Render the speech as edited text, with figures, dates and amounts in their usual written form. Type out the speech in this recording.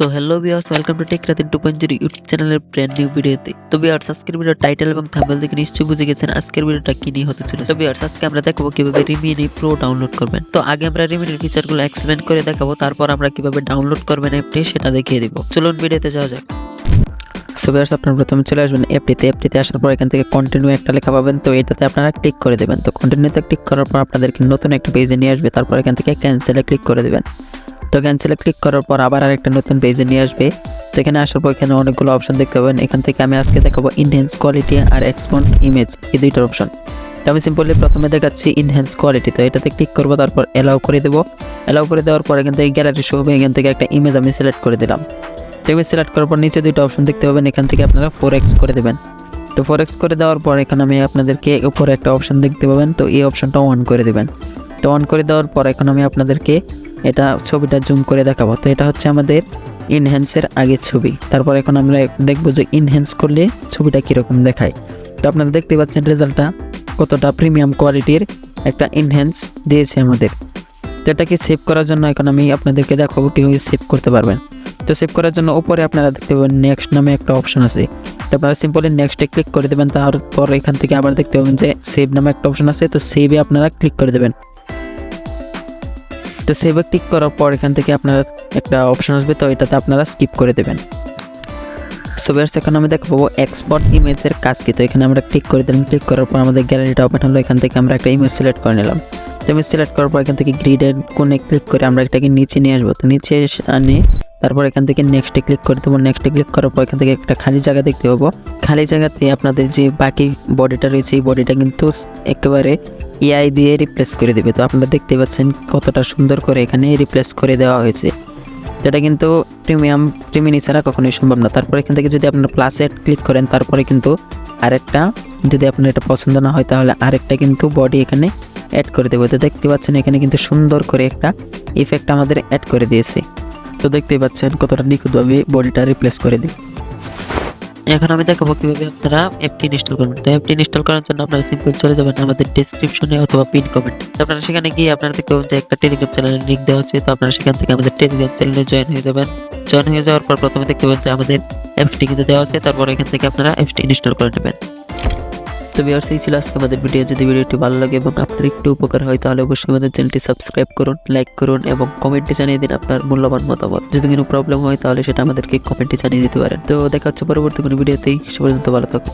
So hello viewers, welcome to tech রাতের 2.0 YouTube চ্যানেলের brand new ভিডিওতে। তো ভিউয়ার্স, আজকের ভিডিওর টাইটেল এবং থাম্বনেল দেখে নিশ্চয়ই বুঝে গেছেন আজকের ভিডিওটা কি নিয়ে হতে চলেছে। তো ভিউয়ার্স, আজকে আমরা দেখাবো কিভাবে রিমিনি প্রো ডাউনলোড করবেন। তো আগে আমরা রিমিনির ফিচারগুলো এক্সপ্লেন করে দেখাবো, তারপর আমরা কিভাবে ডাউনলোড করবেন অ্যাপটি সেটা দেখিয়ে দিব। চলুন ভিডিওতে যাওয়া যাক। সো ভিউয়ার্স, আপনারা প্রথমে চলে আসবেন অ্যাপটিতে আসার পর এখান থেকে কন্টিনিউ একটা লেখা পাবেন। তো এটাতে আপনারা ক্লিক করে দেবেন। তো কন্টিনিউতে ক্লিক করার পর আপনাদেরকে নতুন একটা পেজে নিয়ে আসবে। তারপর এখান থেকে ক্যান্সেলে ক্লিক করে দেবেন। তো ক্যান্সেলে ক্লিক করার পর আবার আরেকটা নতুন পেজে নিয়ে আসবে। তো এখানে আসার পর এখানে অনেকগুলো অপশন দেখতে পাবেন। এখান থেকে আমি আজকে দেখাবো ইনহ্যান্স কোয়ালিটি আর এক্সপোর্ট ইমেজ, এই দুইটার অপশন। তো আমি সিম্পলি প্রথমে দেখাচ্ছি ইনহ্যান্স কোয়ালিটি। তো এটাতে ক্লিক করবো, তারপর অ্যালাউ করে দেবো। অ্যালাউ করে দেওয়ার পর এখান থেকে গ্যালারি শো হবে। এখান থেকে একটা ইমেজ আমি সিলেক্ট করে দিলাম। তো ইমেজ সিলেক্ট করার পর নিচে দুইটা অপশন দেখতে পাবেন। এখান থেকে আপনারা 4x করে দেবেন। তো 4x করে দেওয়ার পর এখানে আমি আপনাদেরকে উপরে একটা অপশন দেখতে পাবেন। তো এই অপশনটা অন করে দেবেন। তো অন করে দেওয়ার পর এখন আমি আপনাদেরকে এটা ছবিটা জুম করে দেখাবো। তো এটা হচ্ছে আমাদের ইনহ্যান্সের আগের ছবি। তারপর এখন আমরা দেখবো যে ইনহ্যান্স করলে ছবিটা কীরকম দেখায়। তো আপনারা দেখতে পাচ্ছেন রেজাল্টটা কতটা প্রিমিয়াম কোয়ালিটির একটা ইনহ্যান্স দিয়েছে আমাদের। তো এটাকে সেভ করার জন্য এখন আমি আপনাদেরকে দেখাবো কীভাবে সেভ করতে পারবেন। তো সেভ করার জন্য উপরে আপনারা দেখতে পাবেন নেক্সট নামে একটা অপশন আছে। তো আপনারা সিম্পলি নেক্সটে ক্লিক করে দেবেন। তারপর এখান থেকে আবার দেখতে পাবেন যে সেভ নামে একটা অপশন আছে। তো সেভে আপনারা ক্লিক করে দেবেন। তো সেভে ক্লিক করার পর এখান থেকে আপনারা একটা অপশন আসবে। তো এটাতে আপনারা স্কিপ করে দেবেন। সো ভিউয়ার্স, এখন আমি দেখাবো এক্সপোর্ট ইমেজের কাজ কি। তো এখানে আমরা ক্লিক করে দিলাম। ক্লিক করার পর আমাদের গ্যালারিটা ওপেন হলো। এখান থেকে আমরা একটা ইমেজ সিলেক্ট করে নিলাম। তো ইমেজ সিলেক্ট করার পর এখান থেকে গ্রিডের কোণে ক্লিক করে আমরা এটাকে নিচে নিয়ে আসবো। তো নিচে আনে তারপর এখান থেকে নেক্সটে ক্লিক করে দেবো। নেক্সটে ক্লিক করার পর এখান থেকে একটা খালি জায়গা দেখতে পাবো। খালি জায়গাতে আপনাদের যে বাকি বডিটা রয়েছে এই বডিটা কিন্তু একেবারে এআই দিয়ে রিপ্লেস করে দেবে। তো আপনারা দেখতে পাচ্ছেন কতটা সুন্দর করে এখানে রিপ্লেস করে দেওয়া হয়েছে। যেটা কিন্তু প্রিমিনি ছাড়া কখনোই সম্ভব না। তারপর এখান থেকে যদি আপনারা প্লাসে ক্লিক করেন তারপরে কিন্তু আরেকটা, যদি আপনার এটা পছন্দ না হয় তাহলে আরেকটা কিন্তু বডি এখানে অ্যাড করে দেবো। তো দেখতে পাচ্ছেন এখানে কিন্তু সুন্দর করে একটা ইফেক্ট আমাদের অ্যাড করে দিয়েছে। তো দেখতেই পাচ্ছেন কতটা নিখুঁতভাবে বডিটা রিপ্লেস করে দিই। এখন আমি দেখাবো কিভাবে আপনারা অ্যাপটি ইনস্টল করবেন। তো অ্যাপটি ইনস্টল করার জন্য আপনারা সিম্পল চলে যাবেন আমাদের ডেসক্রিপশনে অথবা পিন কমেন্ট। তো আপনারা সেখানে গিয়ে আপনারা দেখতে পাবেন যে একটা টেলিগ্রাম চ্যানেলের লিংক দেওয়া আছে। তো আপনারা সেখান থেকে আমাদের টেলিগ্রাম চ্যানেলে জয়েন হয়ে যাবেন। জয়েন হয়ে যাওয়ার পর প্রথমে দেখতে পাবেন যে আমাদের অ্যাপসটি কিন্তু দেওয়া আছে। তারপর এখান থেকে আপনারা অ্যাপসটি ইনস্টল করে নেবেন। তো ভিউয়ার্স, এই ছিল আজকে আমাদের ভিডিও। যদি ভিডিওটি ভালো লাগে এবং আপনার একটু উপকার হয় তাহলে অবশ্যই আমাদের চ্যানেলটি সাবস্ক্রাইব করুন, লাইক করুন এবং কমেন্টে জানিয়ে দিন আপনার মূল্যবান মতামত। যদি কোনো প্রবলেম হয় তাহলে সেটা আমাদেরকে কমেন্টে জানিয়ে দিতে পারেন। তো দেখা হচ্ছে পরবর্তী কোনো ভিডিওতেই। সে পর্যন্ত ভালো থাকুন।